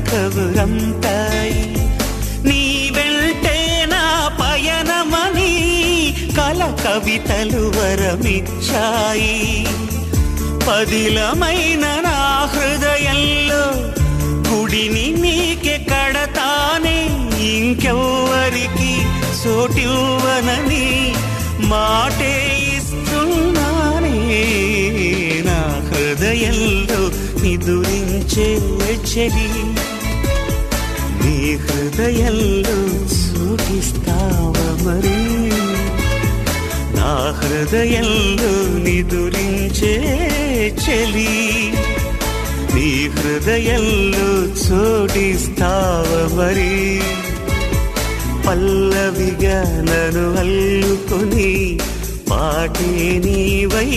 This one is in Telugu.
కబురంతాయి. నీ వెంటే నా పయనమని కల కవితలు వరమిచ్చాయి. పదిలమైన నా హృదయంలో గుడిని నీకే కడతానే, ఇంకెవ్వరికి చోటివ్వనని మాటే ఇస్తున్నానే. నా హృదయంలో నిదురించే చెలి, నీ హృదయంలో సూచిస్తావా మరి? నా హృదయంలో నిదురించే చెలి, నీ హృదయంలో చోటిస్తావా మరి? పల్లవిగా నన్ను అల్లుకొని పాటే నీవై